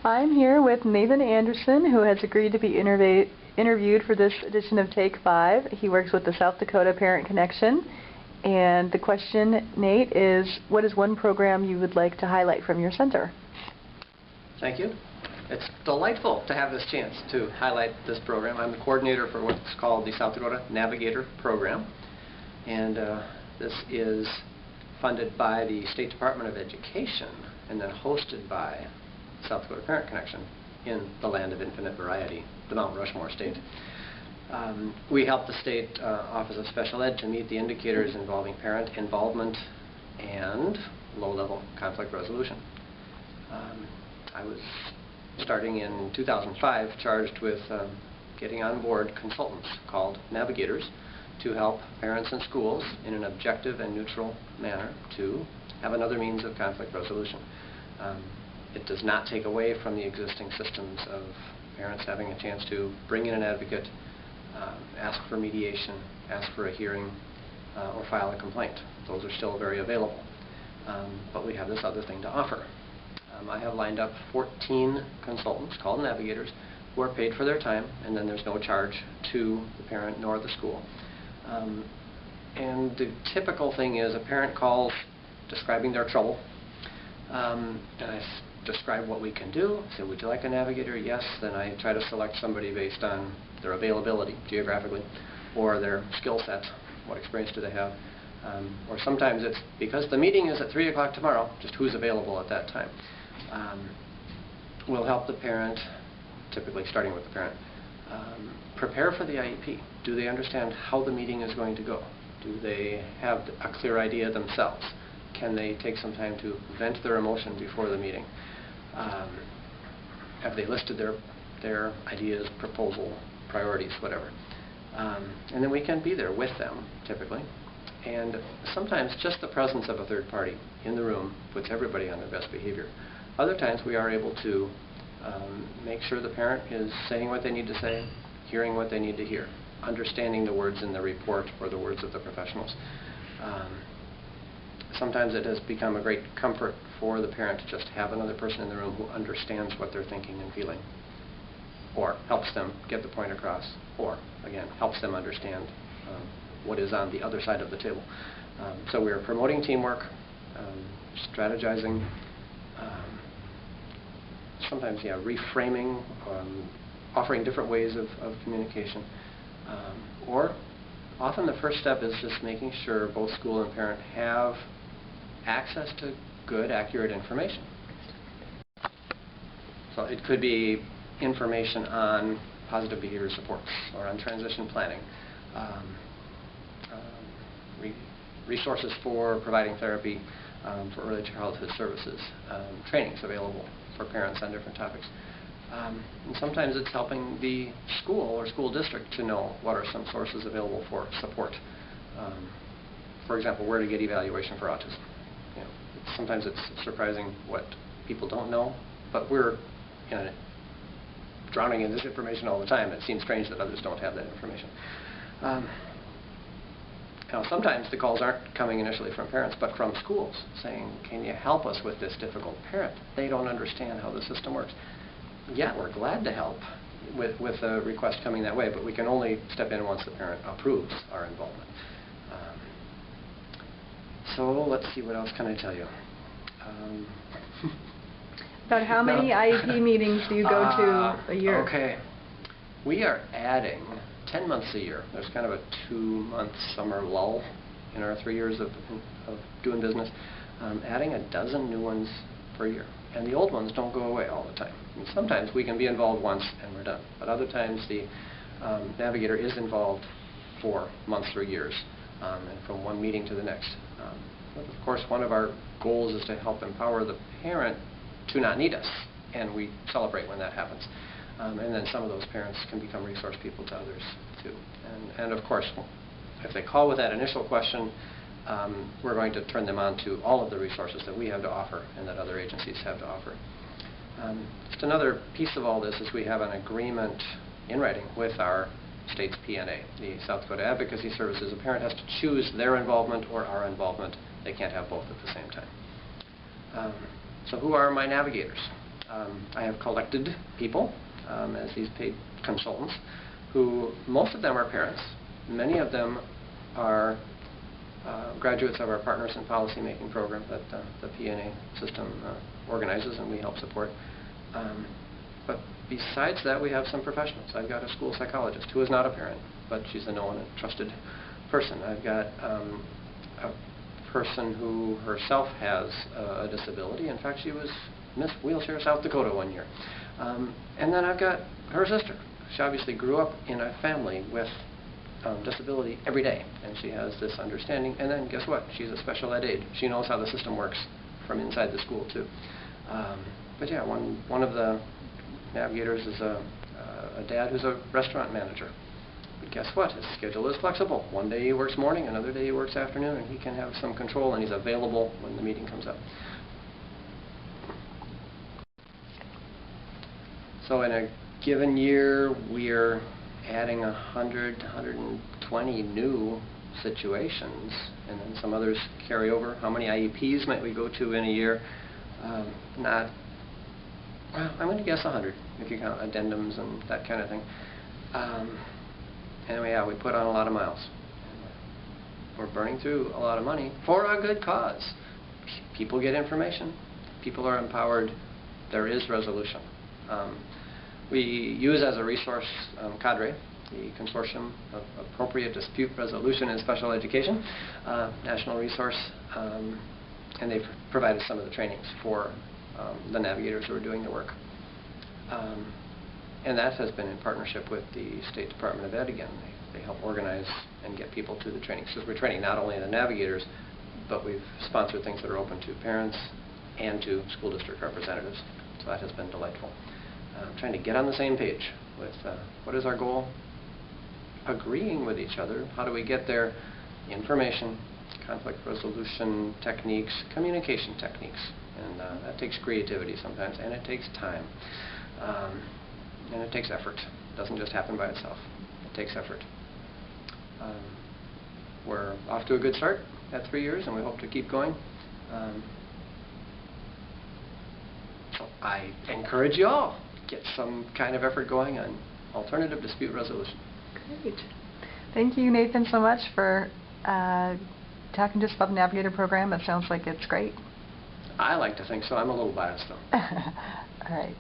I'm here with Nathan Anderson, who has agreed to be interviewed for this edition of Take 5. He works with the South Dakota Parent Connection. And the question, Nate, is what is one program you would like to highlight from your center? Thank you. It's delightful to have this chance to highlight this program. I'm the coordinator for what's called the South Dakota Navigator program. And this is funded by the State Department of Education and then hosted by South Dakota Parent Connection in the land of infinite variety, the Mount Rushmore state. We help the state Office of Special Ed to meet the indicators involving parent involvement and low-level conflict resolution. I was, starting in 2005, charged with getting on board consultants called Navigators to help parents and schools in an objective and neutral manner to have another means of conflict resolution. It does not take away from the existing systems of parents having a chance to bring in an advocate, ask for mediation, ask for a hearing, or file a complaint. Those are still very available. But we have this other thing to offer. I have lined up 14 consultants called Navigators who are paid for their time, and then there's no charge to the parent nor the school. And the typical thing is a parent calls describing their trouble, and I describe what we can do. Say, would you like a Navigator? Yes. Then I try to select somebody based on their availability geographically or their skill set. What experience do they have? Or sometimes it's because the meeting is at 3 o'clock tomorrow, just who's available at that time. We'll help the parent, typically starting with the parent, prepare for the IEP. Do they understand how the meeting is going to go? Do they have a clear idea themselves? Can they take some time to vent their emotion before the meeting? Have they listed their ideas, proposal, priorities, whatever? And then we can be there with them, typically. And sometimes just the presence of a third party in the room puts everybody on their best behavior. Other times we are able to make sure the parent is saying what they need to say, hearing what they need to hear, understanding the words in the report or the words of the professionals. Sometimes it has become a great comfort for the parent to just have another person in the room who understands what they're thinking and feeling, or helps them get the point across, or, again, helps them understand what is on the other side of the table. So we're promoting teamwork, strategizing, sometimes, reframing, offering different ways of communication, or often the first step is just making sure both school and parent have access to good, accurate information. So it could be information on positive behavior supports or on transition planning, resources for providing therapy for early childhood services, trainings available for parents on different topics. And sometimes it's helping the school or school district to know what are some sources available for support. For example, where to get evaluation for autism. Sometimes it's surprising what people don't know, but we're drowning in this information all the time. It seems strange that others don't have that information. Now, sometimes the calls aren't coming initially from parents, but from schools saying, can you help us with this difficult parent? They don't understand how the system works. Yeah, we're glad to help with a request coming that way, but we can only step in once the parent approves our involvement. So let's see, what else can I tell you? About how many IEP meetings do you go to a year? Okay. We are adding 10 months a year. There's kind of a 2-month summer lull in our 3 years of doing business. Adding a dozen new ones per year. And the old ones don't go away all the time. I mean, sometimes we can be involved once and we're done. But other times the Navigator is involved for months or years, and from one meeting to the next. But of course, one of our goals is to help empower the parent to not need us, and we celebrate when that happens. And then some of those parents can become resource people to others too. And of course, if they call with that initial question, we're going to turn them on to all of the resources that we have to offer and that other agencies have to offer. Just another piece of all this is we have an agreement in writing with our state's PNA, the South Dakota Advocacy Services. A parent has to choose their involvement or our involvement. They can't have both at the same time. So who are my navigators? I have collected people as these paid consultants who, most of them are parents. Many of them are graduates of our Partners in Policy Making program that the PNA system organizes and we help support. But besides that, we have some professionals. I've got a school psychologist who is not a parent, but she's a known and trusted person. I've got a person who herself has a disability. In fact, she was Miss Wheelchair South Dakota one year. And then I've got her sister. She obviously grew up in a family with disability every day, and she has this understanding. And then guess what? She's a special ed aide. She knows how the system works from inside the school too. But yeah, one of the navigators is a dad who's a restaurant manager. But guess what? His schedule is flexible. One day he works morning, another day he works afternoon, and he can have some control, and he's available when the meeting comes up. So in a given year, we're adding 100, 120 new situations, and then some others carry over. How many IEPs might we go to in a year? Well, I'm going to guess 100, if you count addendums and that kind of thing. Anyway, yeah, we put on a lot of miles. We're burning through a lot of money for a good cause. People get information. People are empowered. There is resolution. We use as a resource CADRE, the Consortium of Appropriate Dispute Resolution in Special Education, national resource, and they've provided some of the trainings for the navigators who are doing the work. And that has been in partnership with the State Department of Ed again. They help organize and get people to the trainings. So we're training not only the navigators, but we've sponsored things that are open to parents and to school district representatives. So that has been delightful. Trying to get on the same page with what is our goal, agreeing with each other, how do we get there, information, conflict resolution techniques, communication techniques, and that takes creativity sometimes, and it takes time, and it takes effort. It doesn't just happen by itself. It takes effort. We're off to a good start at 3 years, and we hope to keep going. So I encourage you all, get some kind of effort going on alternative dispute resolution. Great. Thank you, Nathan, so much for talking to us about the Navigator program. It sounds like it's great. I like to think so. I'm a little biased, though. All right.